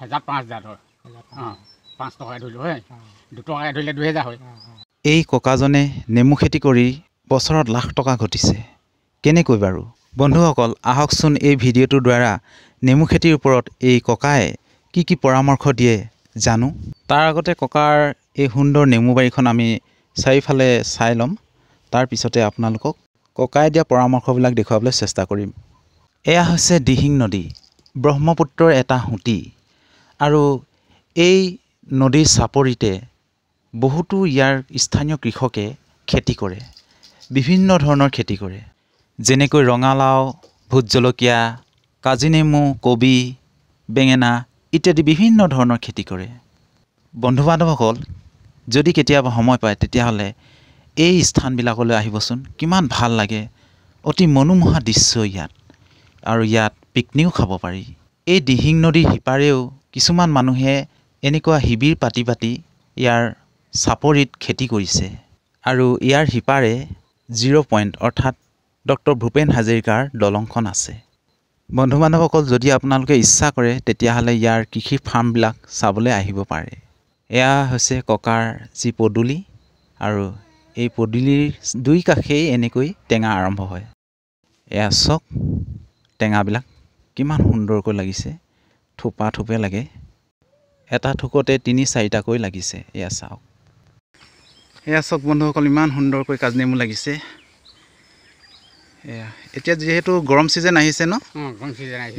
হেজাৰ 5,000 হয় 5 টকাই ধৰিলোঁ হয় 2 টকাই ধৰিলে 2,000 হয়। এই ককাজনে নেমু খেতি কৰি বছৰত লাখ টকা ঘটিছে। কেনেকৈ বাৰু? বন্ধুসকল আহকচোন এই ভিডিঅ'টোৰ দ্বাৰা নেমু খেতিৰ ওপৰত এই ককাই কি পৰামৰ্শ দিয়ে জানো। তাৰ আগতে ককাৰ এই সুন্দৰ নেমু বাৰীখন আমি চাৰিওফালে চাই ল'ম। তাৰপিছতে আপোনালোকক ককাই দিয়া পৰামৰ্শবিলাক দেখুৱাবলৈ চেষ্টা কৰিম। এয়া হৈছে দিহিং নদী, ব্ৰহ্মপুত্ৰৰ এটা সুঁতি। আৰু এই নদীৰ চাপৰিতে বহুতো ইয়াৰ স্থানীয় কৃষকে খেতি কৰে, বিভিন্ন ধৰণৰ খেতি কৰে। যেনেকৈ ৰঙালাও, ভোট জলকীয়া, কাজি নেমু, কবি, বেঙেনা ইত্যাদি বিভিন্ন ধৰণৰ খেতি কৰে। বন্ধু বান্ধৱসকল যদি কেতিয়াবা সময় পায় তেতিয়াহ'লে এই স্থানবিলাকলৈ আহিবচোন। কিমান ভাল লাগে, অতি মনোমোহা দৃশ্য ইয়াত। আৰু ইয়াত পিকনিকো খাব পাৰি। এই দিহিং নদীৰ সিপাৰেও কিছুমান মানুহে এনেকুৱা শিবিৰ পাতি ইয়াৰ চাপৰিত খেতি কৰিছে। আৰু ইয়াৰ সিপাৰে 0 পইণ্ট অৰ্থাৎ ডক্টৰ ভূপেন হাজৰিকাৰ দলংখন আছে। বন্ধু বান্ধৱসকল যদি আপোনালোকে ইচ্ছা কৰে তেতিয়াহ'লে ইয়াৰ কৃষি ফাৰ্মবিলাক চাবলৈ আহিব পাৰে। এয়া হৈছে ককাৰ যি পদূলি, আৰু এই পদূলিৰ দুই কাষেই এনেকৈ টেঙা আৰম্ভ হয়। এয়া চাওক টেঙাবিলাক কিমান সুন্দৰকৈ লাগিছে, থোপা থোপে লাগে। এটা থোকতে 3-4টাকৈ লাগিছে। এয়া চাওক, এয়া চাওক বন্ধুসকল ইমান সুন্দৰকৈ কাজি নেমু লাগিছে। এয়া এতিয়া যিহেতু গৰম ছিজন আহিছে ন,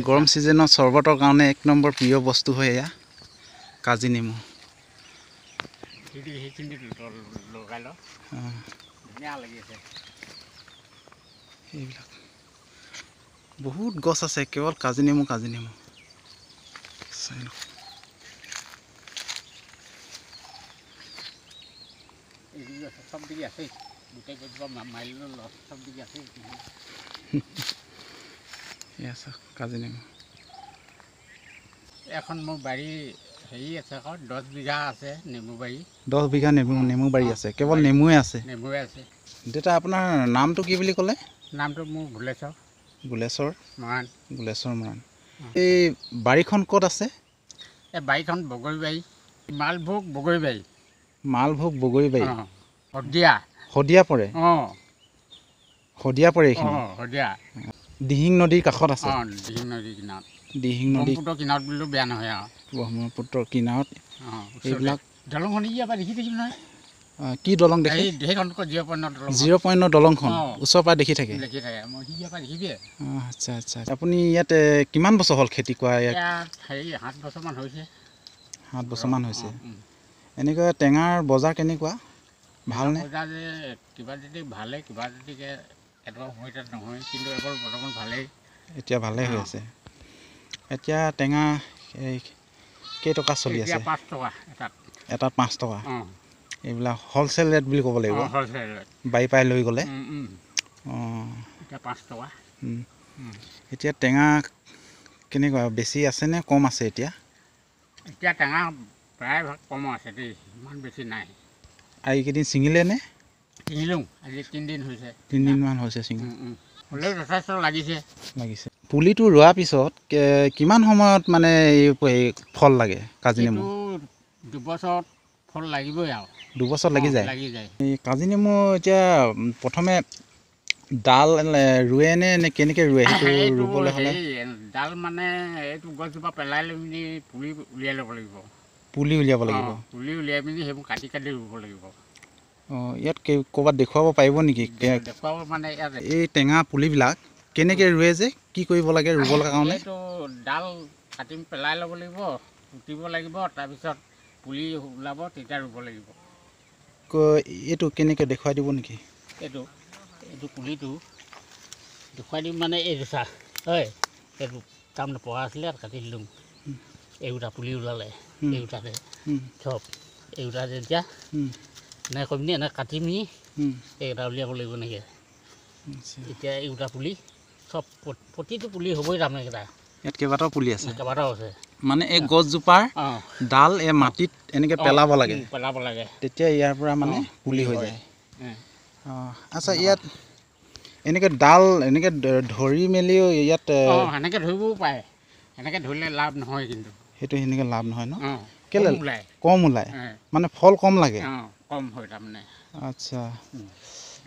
গৰম ছিজনৰ চৰ্বতৰ কাৰণে 1 নম্বৰ প্ৰিয় বস্তু হয় এয়া কাজি নেমু। এইবিলাক বহুত গছ আছে, কেৱল কাজি নেমু চাই লওক। কাজি নেমু এখন মোৰ বাৰী হেৰি আছে আকৌ 10 বিঘা আছে নেমু বাৰী। 10 বিঘা নেমু বাৰী আছে, কেৱল নেমুৱে আছে। নেমুৱে আছে। দেউতা আপোনাৰ নামটো কি বুলি ক'লে? নামটো মোৰ ভুলেশ্বৰ মৰাণ। ভুলেশ্বৰ মৰাণ। এই বাৰীখন ক'ত আছে? এই বাৰীখন বগৰীবাৰী, মালভোগ বগৰীবাৰী। মালভোগ বগৰীবাৰী শদিয়া পৰে। এইখিনি শদিয়া দিহিং নদীৰ কাষত আছে। দিহিং নদীৰ কিনাৰত, দিহিং নদী ব্ৰহ্মপুত্ৰৰ কিনাৰত বুলিলেও বেয়া নহয় আৰু। ব্ৰহ্মপুত্ৰৰ কিনাৰত এইবিলাক দলংখন ইয়াৰ পৰা দেখি থাকিব নহয়। কি দলং দেখে? সেইখন 0 পইণ্টৰ দলং। 0 পইণ্টৰ দলংখন ওচৰৰ পৰা দেখি থাকে। মই ইয়াৰ পৰা দেখিবি। আচ্ছা। আপুনি ইয়াত কিমান বছৰ হ'ল খেতি কৰা? ইয়াত 7 বছৰমান হৈছে। 7 বছৰমান হৈছে। এনেকৈ টেঙাৰ বজাৰ কেনেকুৱা? ভালনে? বজাৰ যে কিবা যদি ভালে, কিবা যদি এডোখৰ সময়ত নহয়, কিন্তু এবাৰ বৰ্তমান ভালেই। এতিয়া ভালেই হৈ আছে। এতিয়া টেঙা কেইটকা চলি আছে? 5 টকা এটাত 5 টকা। এইবিলাক হ'লচেল ৰেট বুলি ক'ব লাগিব। বাৰী পাই লৈ গ'লে এতিয়া 5 টকা। এতিয়া টেঙা কেনেকুৱা, বেছি আছেনে কম আছে এতিয়া? এতিয়া টেঙা প্ৰায়ভাগ কম আছে দেই, ইমান বেছি নাই। আৰু এইকেইদিন ছিঙিলে নে? ছিঙিলোঁ, আজি 3 দিন হৈছে। 3 দিনমান হৈছে ছিঙা। হ'লেও যথেষ্ট লাগিছে। পুলিটো ৰোৱাৰ পিছত কিমান সময়ত মানে এই ফল লাগে কাজি নেমু? 2 বছৰত ফল লাগিবই আৰু। 2 বছৰ লাগি যায়। এই কাজি নেমু এতিয়া প্ৰথমে ডাল ৰুৱে নে কেনেকৈ ৰুৱে? সেইটো ৰুবলৈ হ'লে ডাল মানে এইটো গছজোপা পেলাই লৈ পিনি পুলি উলিয়াই ল'ব লাগিব। পুলি উলিয়াব লাগিব। পুলি উলিয়াই পিনি সেইবোৰ কাটি ৰুব লাগিব। ইয়াত ক'ৰবাত দেখুৱাব পাৰিব নেকি? দেখুৱাব মানে ইয়াত এই টেঙা পুলিবিলাক কেনেকৈ ৰুৱে যে, কি কৰিব লাগে ৰুবৰ কাৰণে? এইটো ডাল কাটি পেলাই ল'ব লাগিব, পুতিব লাগিব, তাৰপিছত পুলি ওলাব, তেতিয়া ৰুব লাগিব। এইটো কেনেকৈ দেখুৱাই দিব নেকি? এইটো পুলিটো দেখুৱাই দিম মানে এইটো চা হয়, এইটো তাৰমানে পঢ়া আছিলে কাটি দিলোঁ। এইগোটা পুলি ওলালে, এইগোটাতে চব এইগোটা যেতিয়া এনেকৈ কৰি পিনি এনেকৈ কাটি পিনি এইকেইটা উলিয়াব লাগিব নেকি? এতিয়া এইগোটা পুলি চব প্ৰতিটো পুলি হ'বই তাৰমানে এইকেইটা। ইয়াত কেইবাটাও পুলি আছে। কেইবাটাও আছে। মানে এই গছজোপাৰ ডাল এই মাটিত এনেকৈ পেলাব লাগে, তেতিয়া ইয়াৰ পৰা মানে পুলি হৈ যায়। আচ্ছা, ইয়াত এনেকৈ ডাল এনেকৈ ধৰি মেলিও ইয়াত সেনেকৈ ধৰিবও পাৰে। সেনেকৈ ধৰিলে লাভ নহয়, কিন্তু সেইটো সেনেকৈ লাভ নহয় ন অঁ কেলে ওলায় কম ওলায় মানে ফল কম লাগে অঁ কম হয় তাৰমানে আচ্ছা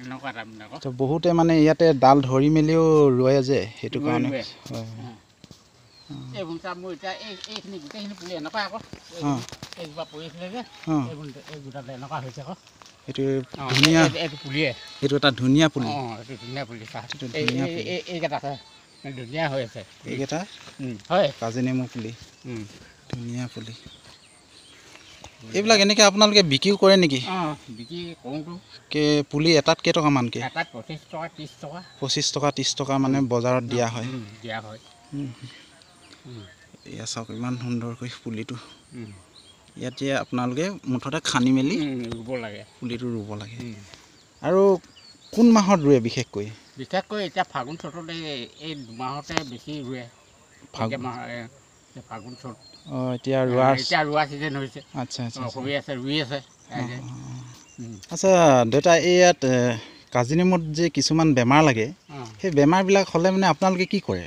এনেকুৱা তাৰমানে আকৌ তো বহুতে মানে ইয়াতে ডাল ধৰি মেলিও ৰোৱে যে সেইটো কাৰণে ৰোৱে হয় এইবোৰ তাৰ মোৰ এতিয়া এইখিনি গোটেইখিনি পুলি এনেকুৱা আকৌ এইজোপা পৰিছিলে যে এইবোৰ এই গোটাতে এনেকুৱা হৈছে আকৌ এইটো ধুনীয়া এইটো পুলিয়ে এইটো এটা ধুনীয়া পুলি অঁ এইটো ধুনীয়া পুলি চাহ এইটো ধুনীয়া পুলি এইকেইটা ধুনীয়া হৈ আছে এইকেইটা হয় কাজি নেমু পুলি ধুনীয়া পুলি এইবিলাক এনেকৈ আপোনালোকে বিক্ৰীও কৰে নেকি অঁ বিক্ৰী কৰোঁতো পুলি এটাত কেইটকামানকৈ এটাত 25 টকা 30 টকা 25 টকা 30 টকা মানে বজাৰত দিয়া হয় দিয়া হয় এয়া চাওক ইমান সুন্দৰকৈ পুলিটো ইয়াত যে আপোনালোকে মুঠতে খান্দি মেলি ৰুব লাগে পুলিটো ৰুব লাগে আৰু কোন মাহত ৰুৱে বিশেষকৈ এতিয়া ফাগুন চ'তত এই দুমাহতে বেছি ৰুৱে ফাগুন চ'ত এতিয়া ৰোৱা ছিজন হৈছে আচ্ছা আচ্ছা ৰুই আছে আচ্ছা দেউতা এই ইয়াত কাজি নেমুত যে কিছুমান বেমাৰ লাগে সেই বেমাৰবিলাক হ'লে মানে আপোনালোকে কি কৰে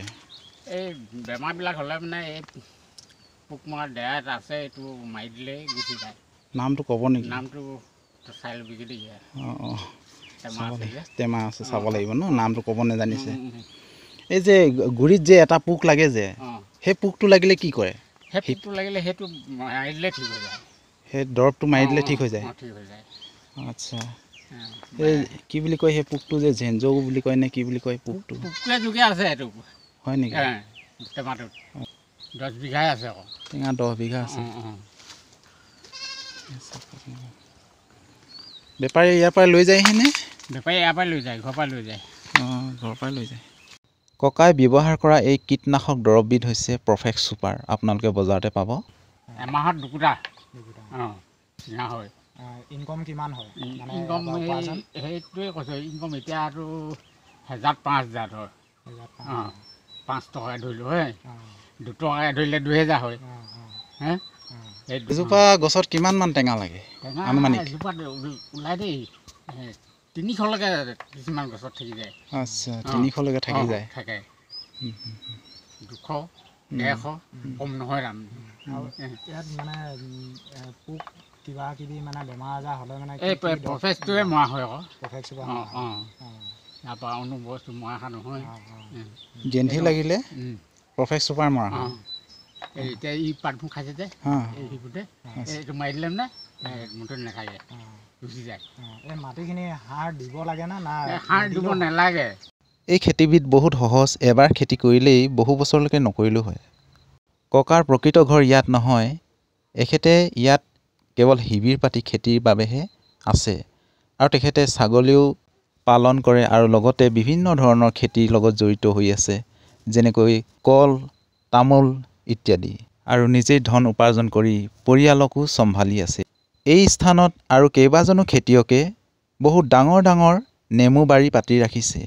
এই বেমাৰবিলাক হ'লে মানে এই পোক মৰা দেয়া এটা আছে এইটো মাৰি দিলেই গুচি যায় নামটো ক'ব নেকি নামটো চাই ল'বি দেই অঁ টেমা আছে চাব লাগিব ন নামটো ক'ব নাজানিছে এই যে গুৰিত যে এটা পোক লাগে যে সেই পোকটো লাগিলে কি কৰে সেই পোকটো লাগিলে সেইটো মাৰি দিলে ঠিক হৈ যায় সেই দৰৱটো মাৰি দিলে ঠিক হৈ যায় আচ্ছা এই কি বুলি কয় সেই পোকটো যে ঝেঞ্জৌ বুলি কয় নে কি বুলি কয় পোকটো পোকে যোগে আছে এইটো হয় নেকি টেমাটোত 10 বিঘাই আছে আকৌ টেঙা 10 বিঘা আছে বেপাৰী ইয়াৰ পৰা লৈ যায়হিনে বেপাৰী ইয়াৰ পৰাই লৈ যায় ঘৰৰ পৰা লৈ যায় অঁ ঘৰৰ পৰাই লৈ যায় ককাই ব্যৱহাৰ কৰা এই কীটনাশক দৰৱবিধ হৈছে প্ৰফেক্ট ছুপাৰ আপোনালোকে বজাৰতে পাব এমাহত দুকুটা অঁ হয় ইনকম কিমান হয় ইনকম সেইটোৱে কৈছোঁ ইনকম এতিয়াতো 1000-5000 হয় অঁ 5 টকাকৈ ধৰিলোঁ হয় 2 টকাকৈ ধৰিলে 2000 হয় হে এজোপা গছত কিমানমান টেঙা লাগে আনুমানিক এজোপাত ওলাই দেই 300লৈকে কিছুমান গছত থাকি যায় আচ্ছা 300লৈকে থাকি যায় থাকে 200 150 কম নহয় দাম ইয়াত মানে পোক কিবা কিবি মানে বেমাৰ আজাৰ হ'লে মানে এই প্ৰচেছটোৱে মৰা হয় আকৌ প্ৰফেক্ট ছুপাৰ ইয়াৰ পৰা অন্য বস্তু মৰা নহয় গেন্ধি লাগিলে প্ৰফেক্ট ছুপাৰ মৰা হয় এতিয়া ই পাতবোৰ খাইছে যে এই শিশুতে এইটো মাৰি দিলে মানে মুঠতে নাখায় গুচি যায় এই মাটিখিনি সাৰ দিব লাগে না সাৰ দিব নালাগে এই খেতিবিধ বহুত সহজ এবাৰ খেতি কৰিলেই বহু বছৰলৈকে নকৰিলেও হয় ককাৰ প্ৰকৃত ঘৰ ইয়াত নহয় এখেতে ইয়াত কেৱল শিবিৰ পাতি খেতিৰ বাবেহে আছে আৰু তেখেতে ছাগলীও পালন কৰে আৰু লগতে বিভিন্ন ধৰণৰ খেতিৰ লগত জড়িত হৈ আছে যেনেকৈ কল তামোল ইত্যাদি আৰু নিজেই ধন উপাৰ্জন কৰি পৰিয়ালকো চম্ভালি আছে এই স্থানত আৰু কেইবাজনো খেতিয়কে বহুত ডাঙৰ ডাঙৰ নেমু বাৰী পাতি ৰাখিছে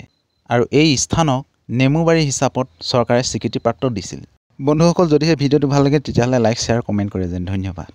আৰু এই স্থানক নেমু বাৰী হিচাপত চৰকাৰে স্বীকৃতিপ্ৰাপ্ত দিছিল বন্ধুসকল যদিহে ভিডিঅ'টো ভাল লাগে তেতিয়াহ'লে লাইক শ্বেয়াৰ কমেণ্ট কৰে যেন ধন্যবাদ